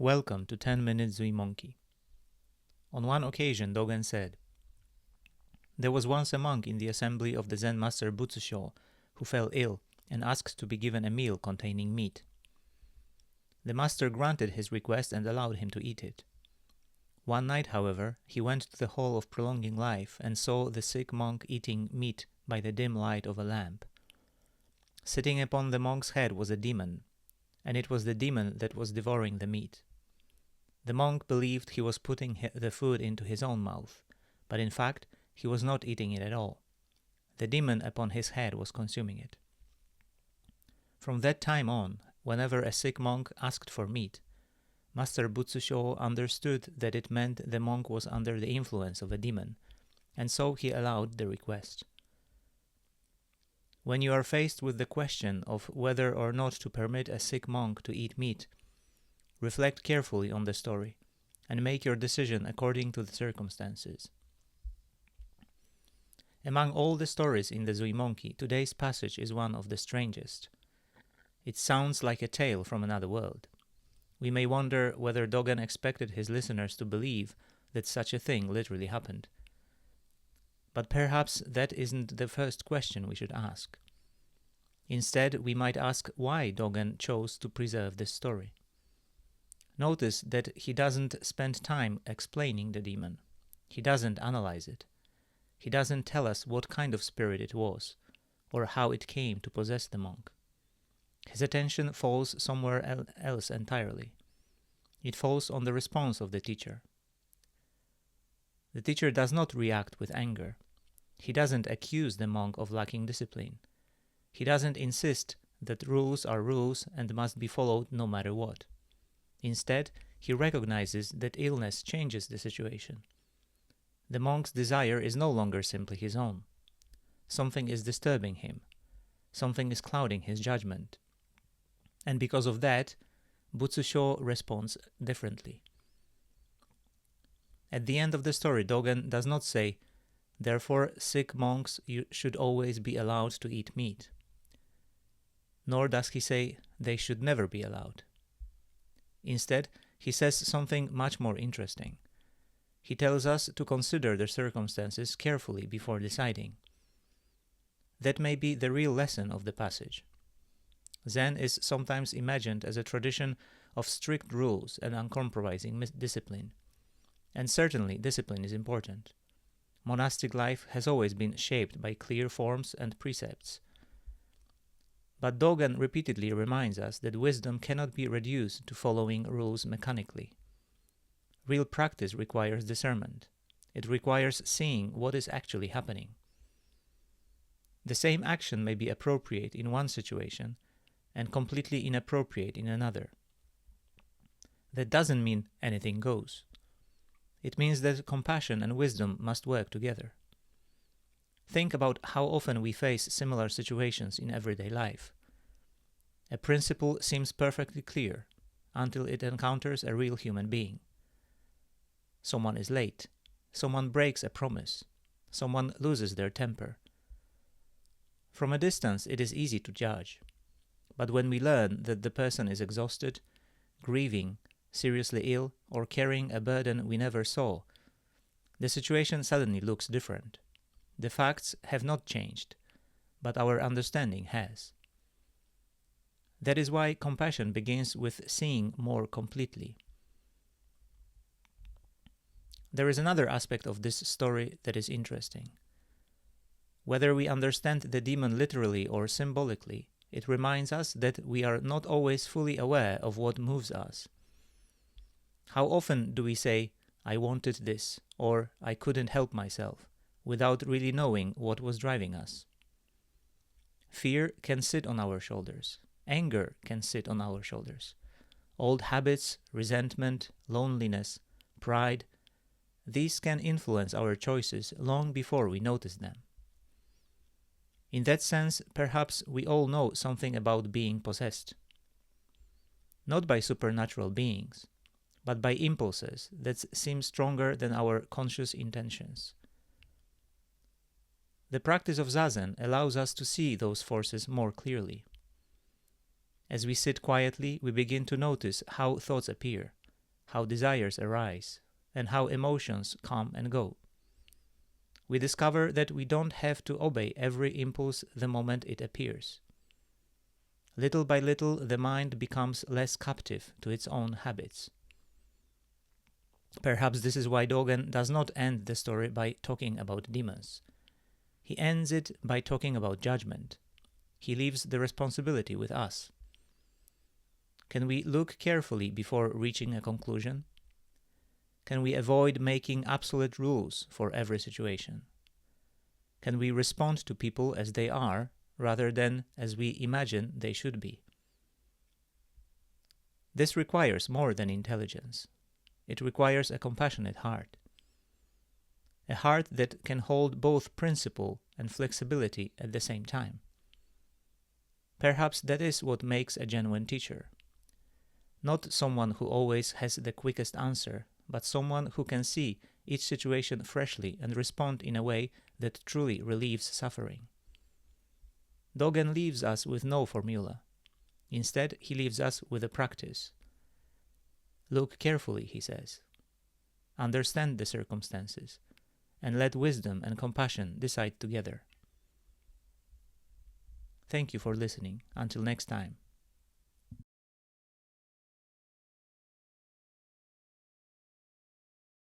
Welcome to 10-Minute Zuimonki. On one occasion, Dōgen said, "There was once a monk in the assembly of the Zen master Butsusho who fell ill and asked to be given a meal containing meat. The master granted his request and allowed him to eat it. One night, however, he went to the hall of prolonging life and saw the sick monk eating meat by the dim light of a lamp. Sitting upon the monk's head was a demon, and it was the demon that was devouring the meat. The monk believed he was putting the food into his own mouth, but in fact he was not eating it at all. The demon upon his head was consuming it. From that time on, whenever a sick monk asked for meat, Master Butsusho understood that it meant the monk was under the influence of a demon, and so he allowed the request. When you are faced with the question of whether or not to permit a sick monk to eat meat, reflect carefully on the story and make your decision according to the circumstances. Among all the stories in the Zuimonki, today's passage is one of the strangest. It sounds like a tale from another world. We may wonder whether Dōgen expected his listeners to believe that such a thing literally happened. But perhaps that isn't the first question we should ask. Instead, we might ask why Dōgen chose to preserve this story. Notice that he doesn't spend time explaining the demon. He doesn't analyze it. He doesn't tell us what kind of spirit it was, or how it came to possess the monk. His attention falls somewhere else entirely. It falls on the response of the teacher. The teacher does not react with anger. He doesn't accuse the monk of lacking discipline. He doesn't insist that rules are rules and must be followed no matter what. Instead, he recognizes that illness changes the situation. The monk's desire is no longer simply his own. Something is disturbing him. Something is clouding his judgment. And because of that, Butsusho responds differently. At the end of the story, Dōgen does not say, "Therefore, sick monks should always be allowed to eat meat." Nor does he say they should never be allowed. Instead, he says something much more interesting. He tells us to consider the circumstances carefully before deciding. That may be the real lesson of the passage. Zen is sometimes imagined as a tradition of strict rules and uncompromising discipline. And certainly discipline is important. Monastic life has always been shaped by clear forms and precepts. But Dōgen repeatedly reminds us that wisdom cannot be reduced to following rules mechanically. Real practice requires discernment. It requires seeing what is actually happening. The same action may be appropriate in one situation and completely inappropriate in another. That doesn't mean anything goes. It means that compassion and wisdom must work together. Think about how often we face similar situations in everyday life. A principle seems perfectly clear until it encounters a real human being. Someone is late. Someone breaks a promise. Someone loses their temper. From a distance, it is easy to judge. But when we learn that the person is exhausted, grieving, seriously ill, or carrying a burden we never saw, the situation suddenly looks different. The facts have not changed, but our understanding has. That is why compassion begins with seeing more completely. There is another aspect of this story that is interesting. Whether we understand the demon literally or symbolically, it reminds us that we are not always fully aware of what moves us. How often do we say, "I wanted this," or "I couldn't help myself," without really knowing what was driving us? Fear can sit on our shoulders. Anger can sit on our shoulders. Old habits, resentment, loneliness, pride, these can influence our choices long before we notice them. In that sense, perhaps we all know something about being possessed. Not by supernatural beings, but by impulses that seem stronger than our conscious intentions. The practice of Zazen allows us to see those forces more clearly. As we sit quietly, we begin to notice how thoughts appear, how desires arise, and how emotions come and go. We discover that we don't have to obey every impulse the moment it appears. Little by little, the mind becomes less captive to its own habits. Perhaps this is why Dōgen does not end the story by talking about demons. He ends it by talking about judgment. He leaves the responsibility with us. Can we look carefully before reaching a conclusion? Can we avoid making absolute rules for every situation? Can we respond to people as they are, rather than as we imagine they should be? This requires more than intelligence. It requires a compassionate heart. A heart that can hold both principle and flexibility at the same time. Perhaps that is what makes a genuine teacher. Not someone who always has the quickest answer, but someone who can see each situation freshly and respond in a way that truly relieves suffering. Dōgen leaves us with no formula. Instead, he leaves us with a practice. Look carefully, he says. Understand the circumstances, and let wisdom and compassion decide together. Thank you for listening. Until next time.